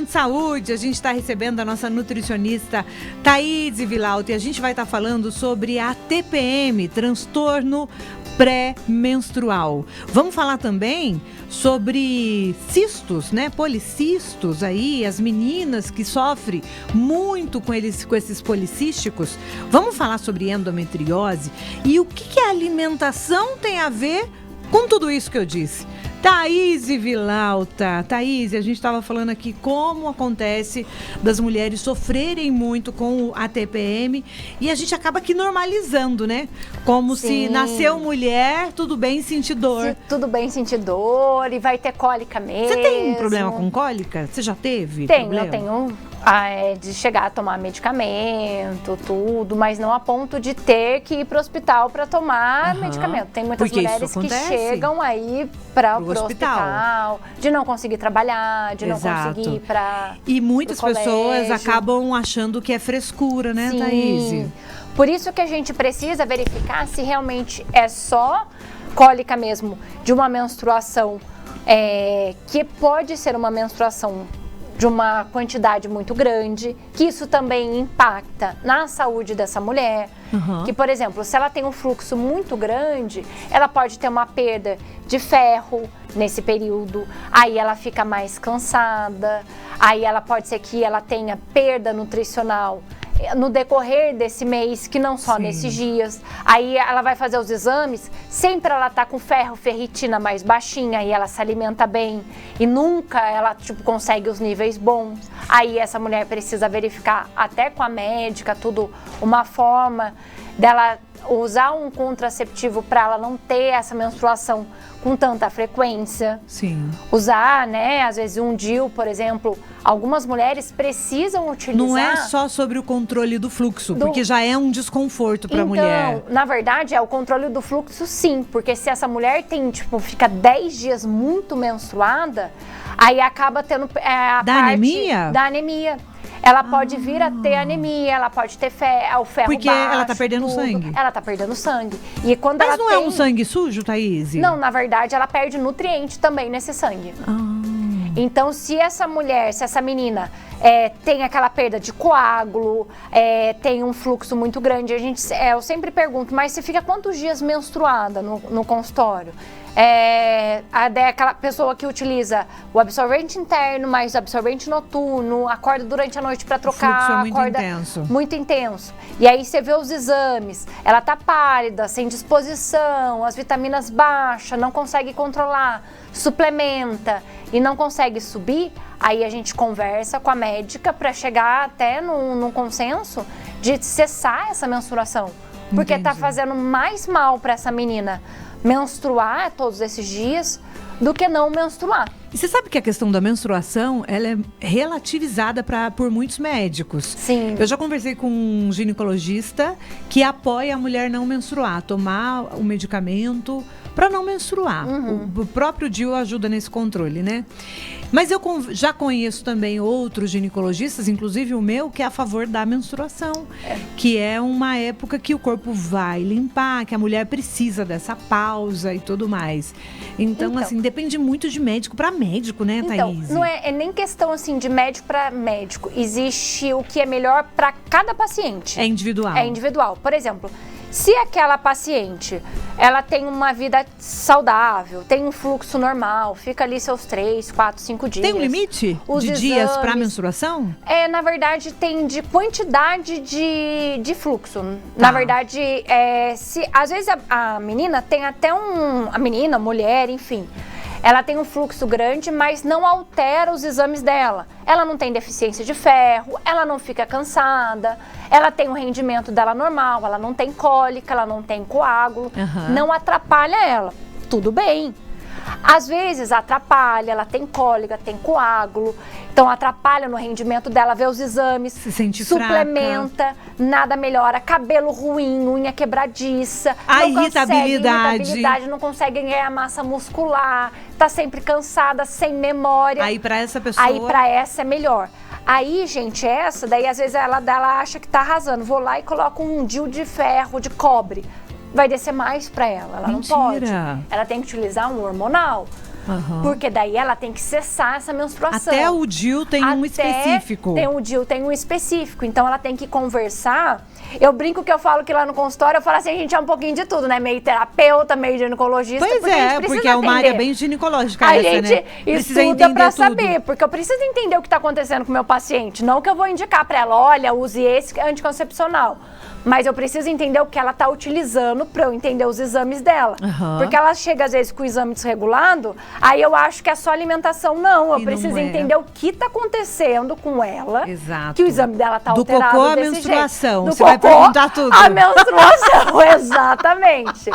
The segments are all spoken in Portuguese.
Saúde, a gente está recebendo a nossa nutricionista Thaís Vilauta e a gente vai estar falando sobre a TPM, transtorno pré-menstrual. Vamos falar também sobre cistos, né? Policistos aí, as meninas que sofrem muito com esses policísticos. Vamos falar sobre endometriose e o que a alimentação tem a ver com tudo isso que eu disse. Thaís Vilauta. Thaís, a gente estava falando aqui como acontece das mulheres sofrerem muito com a TPM e a gente acaba aqui normalizando, né? Como se nasceu mulher, tudo bem sentir dor. Tudo bem sentir dor e vai ter cólica mesmo. Você tem problema com cólica? Você já teve? Eu tenho de chegar a tomar medicamento, tudo, mas não a ponto de ter que ir para o hospital para tomar medicamento. Tem muitas mulheres que chegam aí para o hospital, de não conseguir trabalhar, de não conseguir ir para E muitas pessoas acabam achando que é frescura, né, Thaís? Por isso que a gente precisa verificar se realmente é só cólica mesmo de uma menstruação, que pode ser uma menstruação de uma quantidade muito grande, que isso também impacta na saúde dessa mulher. Que, por exemplo, se ela tem um fluxo muito grande, ela pode ter uma perda de ferro nesse período, aí ela fica mais cansada, aí ela pode ser que ela tenha perda nutricional no decorrer desse mês, que não só nesses dias. Aí ela vai fazer os exames, sempre ela tá com ferritina mais baixinha e ela se alimenta bem e nunca ela consegue os níveis bons. Aí essa mulher precisa verificar até com a médica tudo, uma forma dela usar um contraceptivo para ela não ter essa menstruação com tanta frequência. Usar, né, às vezes um DIU, por exemplo, algumas mulheres precisam utilizar. Não é só sobre o controle do fluxo, porque já é um desconforto para a mulher. Então, na verdade, é o controle do fluxo, sim, porque se essa mulher tem, fica 10 dias muito menstruada, aí acaba tendo anemia? Da anemia. Ela pode vir a ter anemia, ela pode ter o ferro porque baixo. Ela tá perdendo sangue. Ela tá perdendo sangue. E quando Mas não é um sangue sujo, Thaís? Não, na verdade, ela perde nutriente também nesse sangue. Então, se essa mulher, se essa menina tem aquela perda de coágulo, tem um fluxo muito grande, eu sempre pergunto, mas você fica quantos dias menstruada no consultório? Aquela pessoa que utiliza o absorvente interno, mais o absorvente noturno, acorda durante a noite para trocar, o fluxo é muito acorda intenso. Muito intenso. E aí você vê os exames, ela tá pálida, sem disposição, as vitaminas baixas, não consegue controlar, suplementa e não consegue subir. Aí a gente conversa com a médica para chegar até num consenso de cessar essa menstruação, porque tá fazendo mais mal para essa menina menstruar todos esses dias do que não menstruar. E você sabe que a questão da menstruação, ela é relativizada por muitos médicos. Sim. Eu já conversei com um ginecologista que apoia a mulher não menstruar, tomar o medicamento para não menstruar. O próprio DIU ajuda nesse controle, né? Mas eu já conheço também outros ginecologistas, inclusive o meu, que é a favor da menstruação. Que é uma época que o corpo vai limpar, que a mulher precisa dessa pausa e tudo mais. Então assim, depende muito de médico para médico, né, Thaís? Não é nem questão assim de médico para médico. Existe o que é melhor para cada paciente. É individual. É individual. Por exemplo, se aquela paciente, ela tem uma vida saudável, tem um fluxo normal, fica ali seus 3, 4, 5 dias. Tem um limite de dias para menstruação? Na verdade, tem de quantidade de fluxo. Na verdade, às vezes a menina tem até a menina, mulher, enfim, ela tem um fluxo grande, mas não altera os exames dela. Ela não tem deficiência de ferro, ela não fica cansada, ela tem o rendimento dela normal, ela não tem cólica, ela não tem coágulo, não atrapalha ela. Tudo bem. Às vezes atrapalha, ela tem cólica, tem coágulo, então atrapalha no rendimento dela, vê os exames, se sente suplementa, fraca. Nada melhora, cabelo ruim, unha quebradiça, irritabilidade, não consegue ganhar massa muscular, tá sempre cansada, sem memória. Aí pra essa pessoa... Aí pra essa é melhor. Aí, gente, daí às vezes ela acha que tá arrasando, vou lá e coloco um DIU de ferro, de cobre. Vai descer mais para ela, ela não pode. Ela tem que utilizar um hormonal. Porque daí ela tem que cessar essa menstruação. Até o DIU tem um específico. Tem o DIU, tem um específico. Então ela tem que conversar. Eu brinco que eu falo que lá no consultório, eu falo assim, a gente é um pouquinho de tudo, né? Meio terapeuta, meio ginecologista. Pois porque é uma área bem ginecológica a essa, gente né? estuda pra saber, porque eu preciso entender o que tá acontecendo com o meu paciente. Não que eu vou indicar pra ela, olha, use esse anticoncepcional. Mas eu preciso entender o que ela está utilizando para eu entender os exames dela. Porque ela chega, às vezes, com o exame desregulado, aí eu acho que é só alimentação. Não, eu preciso entender o que está acontecendo com ela. Exato. Que o exame dela está alterado do cocô à desse menstruação. Jeito. Você vai perguntar tudo. A menstruação, exatamente.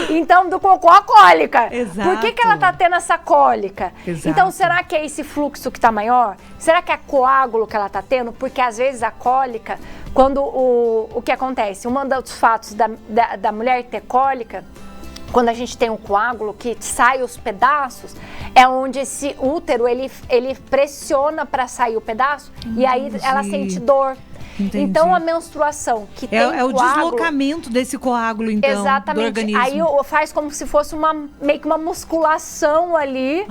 Então, do cocô à cólica. Exato. Por que ela está tendo essa cólica? Exato. Então, será que é esse fluxo que está maior? Será que é coágulo que ela está tendo? Porque, às vezes, a cólica... Quando o que acontece? Um dos fatos da mulher ter cólica, quando a gente tem um coágulo que sai os pedaços, é onde esse útero, ele pressiona para sair o pedaço. E aí ela sente dor. Entendi. Então, a menstruação que tem é o coágulo, deslocamento desse coágulo, então, exatamente, do organismo. Aí faz como se fosse meio que uma musculação ali,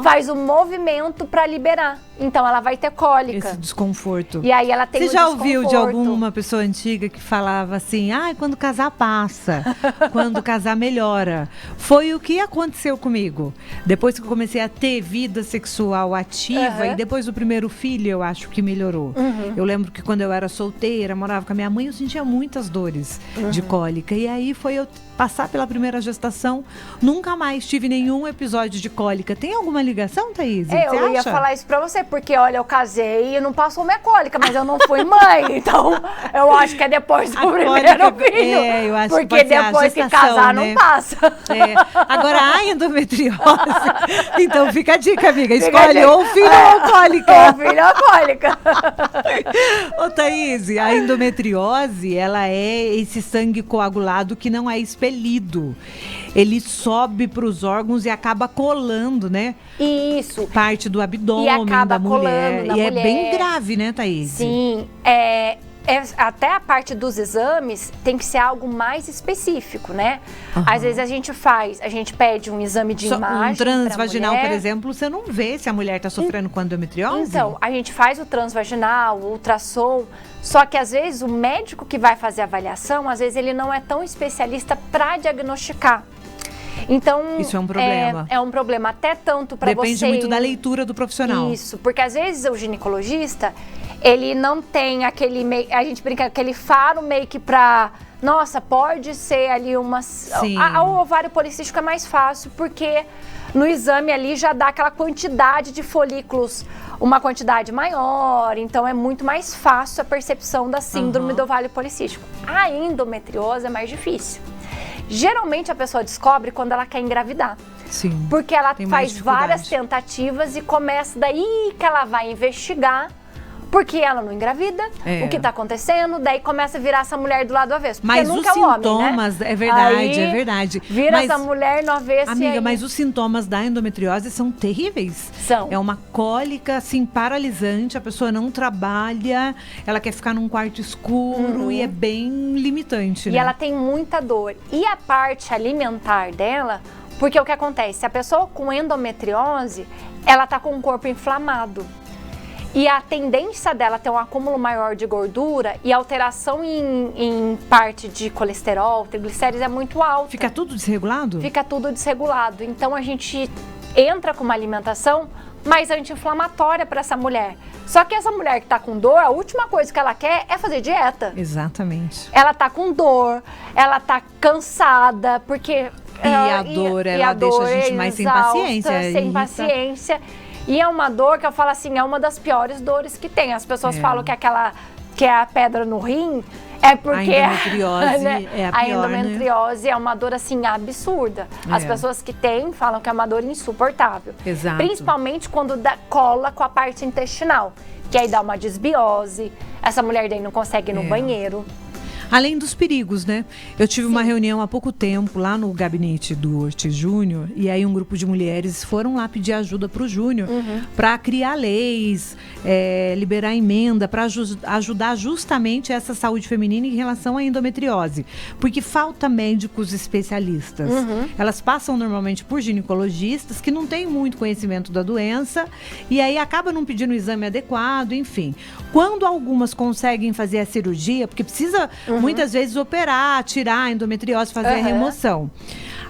faz um movimento para liberar. Então, ela vai ter cólica. Esse desconforto. E aí ela tem Você já ouviu de alguma pessoa antiga que falava assim, quando casar passa, quando casar melhora. Foi o que aconteceu comigo. Depois que eu comecei a ter vida sexual ativa e depois do primeiro filho, eu acho que melhorou. Eu lembro que quando eu era solteira, morava com a minha mãe, eu sentia muitas dores de cólica. E aí foi eu passar pela primeira gestação, nunca mais tive nenhum episódio de cólica. Tem alguma ligação, Thaís? Eu ia falar isso pra você, porque olha, eu casei e não passou minha cólica, mas eu não fui mãe, então eu acho que é depois do primeiro filho. Eu acho porque que depois que casar, né? não passa. Agora, a endometriose, então fica a dica, amiga, escolhe ou filho ou cólica. Ou filho ou cólica. Ô, Thaís, a endometriose, ela é esse sangue coagulado que não é expelido. Ele sobe para os órgãos e acaba colando, né? Isso. Parte do abdômen da mulher. E é bem grave, né, Thaís? Sim. Até a parte dos exames tem que ser algo mais específico, né? Às vezes a gente pede um exame de imagem. Um transvaginal, por exemplo, você não vê se a mulher está sofrendo com endometriose? Então, a gente faz o transvaginal, o ultrassom, só que às vezes o médico que vai fazer a avaliação, às vezes ele não é tão especialista para diagnosticar. Então, isso é um problema. É um problema, até tanto para você... Depende muito da leitura do profissional. Isso, porque às vezes o ginecologista, ele não tem aquele, a gente brinca, aquele faro meio que pra... Nossa, pode ser ali uma... O ovário policístico é mais fácil, porque no exame ali já dá aquela quantidade de folículos, uma quantidade maior, então é muito mais fácil a percepção da síndrome do ovário policístico. A endometriose é mais difícil. Geralmente a pessoa descobre quando ela quer engravidar. Sim. Porque ela faz várias tentativas e começa daí que ela vai investigar. Porque ela não engravida, o que está acontecendo, daí começa a virar essa mulher do lado avesso. Porque mas nunca os sintomas, homem, né? é verdade, aí, é verdade. Vira essa mulher no avesso. Amiga, mas os sintomas da endometriose são terríveis. São. É uma cólica, assim, paralisante, a pessoa não trabalha, ela quer ficar num quarto escuro e é bem limitante, né? E ela tem muita dor. E a parte alimentar dela, porque o que acontece? A pessoa com endometriose, ela tá com o corpo inflamado. E a tendência dela ter um acúmulo maior de gordura e alteração em parte de colesterol, triglicérides é muito alta. Fica tudo desregulado? Fica tudo desregulado. Então a gente entra com uma alimentação mais anti-inflamatória para essa mulher. Só que essa mulher que tá com dor, a última coisa que ela quer é fazer dieta. Exatamente. Ela tá com dor, ela tá cansada, porque... a dor, ela deixa a gente mais sem paciência. Sem paciência. E é uma dor que eu falo assim, é uma das piores dores que tem. As pessoas falam que é a pedra no rim, é porque a endometriose né? é a pior, a endometriose é uma dor assim absurda. As pessoas que têm falam que é uma dor insuportável. Exato. Principalmente quando cola com a parte intestinal, que aí dá uma desbiose. Essa mulher daí não consegue ir no banheiro. Além dos perigos, né? Eu tive uma reunião há pouco tempo lá no gabinete do Ortiz Júnior, e aí um grupo de mulheres foram lá pedir ajuda para o Júnior para criar leis, liberar emenda para ajudar justamente essa saúde feminina em relação à endometriose, porque falta médicos especialistas. Elas passam normalmente por ginecologistas que não têm muito conhecimento da doença e aí acaba não pedindo o exame adequado, enfim. Quando algumas conseguem fazer a cirurgia, porque precisa muitas vezes operar, tirar a endometriose, fazer a remoção.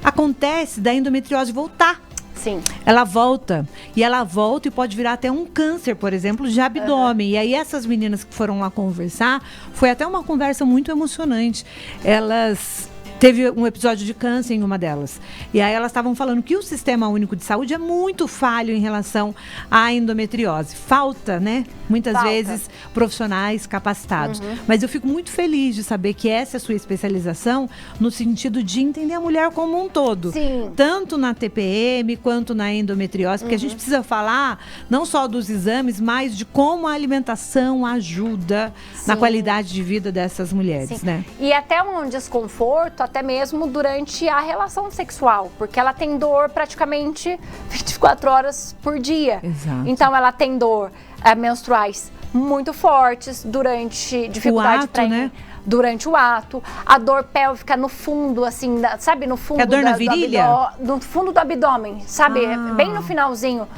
Acontece da endometriose voltar. Sim. Ela volta. E ela volta e pode virar até um câncer, por exemplo, de abdômen. E aí essas meninas que foram lá conversar, foi até uma conversa muito emocionante. Elas... Teve um episódio de câncer em uma delas. E aí elas estavam falando que o Sistema Único de Saúde é muito falho em relação à endometriose. Falta, né? Muitas vezes, profissionais capacitados. Mas eu fico muito feliz de saber que essa é a sua especialização no sentido de entender a mulher como um todo. Sim. Tanto na TPM quanto na endometriose. Porque a gente precisa falar não só dos exames, mas de como a alimentação ajuda na qualidade de vida dessas mulheres, né? E até um desconforto, até mesmo durante a relação sexual, porque ela tem dor praticamente 24 horas por dia. Exato. Então ela tem dor menstruais muito fortes durante dificuldade para né? Durante o ato, a dor pélvica no fundo, assim, sabe, no fundo dor na virilha? No fundo do abdômen, sabe, bem no finalzinho.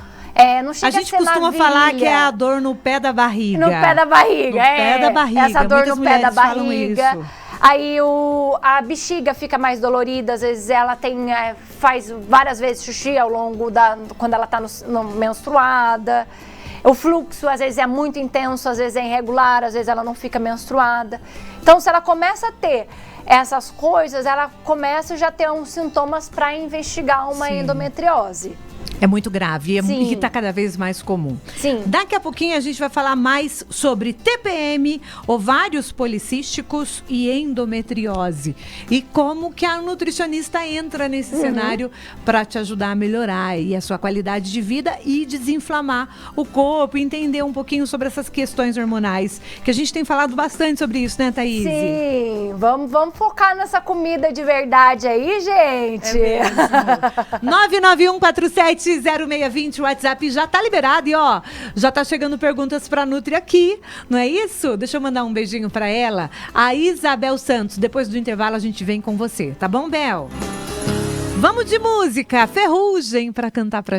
Não chega a gente costuma falar que é a dor no pé da barriga. No pé da barriga, no pé da barriga. Essa dor muitas no pé da barriga. Aí a bexiga fica mais dolorida, às vezes ela faz várias vezes xixi ao longo quando ela está menstruada. O fluxo às vezes é muito intenso, às vezes é irregular, às vezes ela não fica menstruada. Então, se ela começa a ter essas coisas, ela começa já a ter uns sintomas para investigar uma endometriose. É muito grave e que está cada vez mais comum. Sim. Daqui a pouquinho a gente vai falar mais sobre TPM, ovários policísticos e endometriose. E como que a nutricionista entra nesse cenário para te ajudar a melhorar aí a sua qualidade de vida e desinflamar o corpo, entender um pouquinho sobre essas questões hormonais, que a gente tem falado bastante sobre isso, né, Thaís? Sim, vamos focar nessa comida de verdade aí, gente. É mesmo. 991470620, o WhatsApp já tá liberado e ó, já tá chegando perguntas pra Nutri aqui, não é isso? Deixa eu mandar um beijinho pra ela, a Isabel Santos. Depois do intervalo a gente vem com você, tá bom, Bel? Vamos de música, Ferrugem pra cantar pra